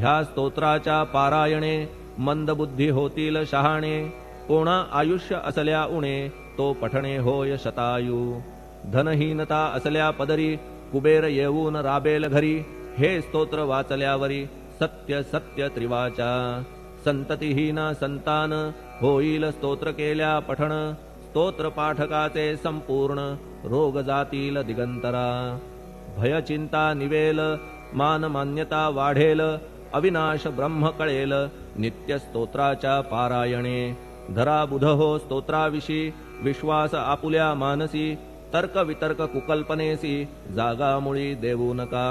ह्या स्तोत्राच्या पारायणे मंदबुद्धी होतील शहाणे, कोणा आयुष्य असल्या उणे तो पठणे होय शतायू। धनहीनता असल्या पदरी कुबेर येऊन राबेल घरी, हे स्तोत्र वाचल्यावरी सत्य सत्य त्रिवाचा। संततिहीन संतान होईल स्तोत्र केल्या पठण, स्तोत्र पाठकाचे संपूर्ण रोग जातील दिगंतरा। भय चिंता निवेल मान मान्यता वाढेल, अविनाश ब्रह्म कळेल नित्य स्तोत्राच्या पारायणे। धरा बुध हो स्तोत्राविषयी विश्वास आपुल्या मानसी, तर्क वितर्क कुकल्पनेसी जागा मुळी देऊ नका।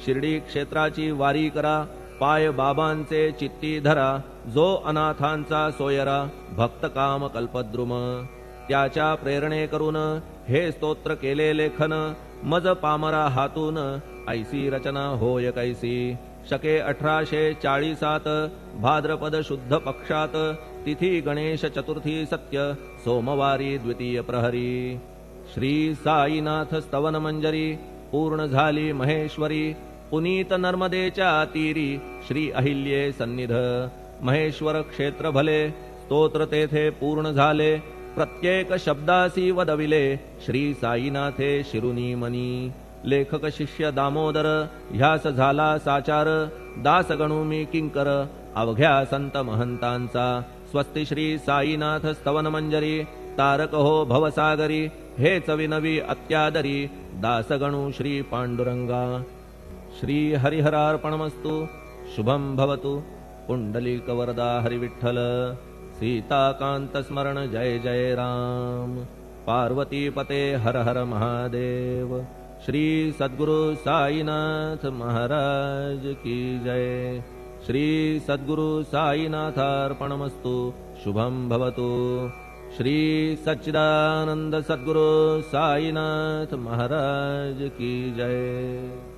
शिर्डी क्षेत्राची वारी करा, पाय बाबांचे चित्ती धरा, जो अनाथांचा सोयरा भक्त काम कल्पद्रुम। त्याच्या प्रेरणे करून हे स्तोत्र केले लेखन, मज पामरा हातून ऐसी रचना होय कैसी। शके 1840 भाद्रपद शुद्ध पक्षात, तिथी गणेश चतुर्थी सत्य सोमवारी द्वितीय प्रहरी। श्री साईनाथ स्तवन मंजरी पूर्ण झाली महेश्वरी, पुनीत नर्मदेच्या तीरी श्री अहिल्ये सन्निध। महेश्वर क्षेत्र भले स्तोत्र तेथे पूर्ण झाले, प्रत्येक शब्दासी वदविले श्री साईनाथे शिरुनी मनी। लेखक शिष्य दामोदर ह्यास झाला साचार, दास गणू मी किंकर अवघ्या संत महंतांचा। स्वस्ति श्री साईनाथ स्तवन मंजरी तारक हो भवसागरी, हेच विनवी अत्यादरी दास गणू श्री पांडुरंगा। श्री हरिहरार्पणमस्तु। शुभं भवतु। पुंडलिक वरदा हरिविठ्ठल। सीताकांत स्मरण जय जय राम। पार्वती पते हर हर महादेव। श्री सद्गुरु साईनाथ महाराज की जय। श्री सद्गुरु साईनाथार्पणमस्तु। शुभं भवतु। श्री सच्चिदानंद सद्गुरु साईनाथ महाराज की जय।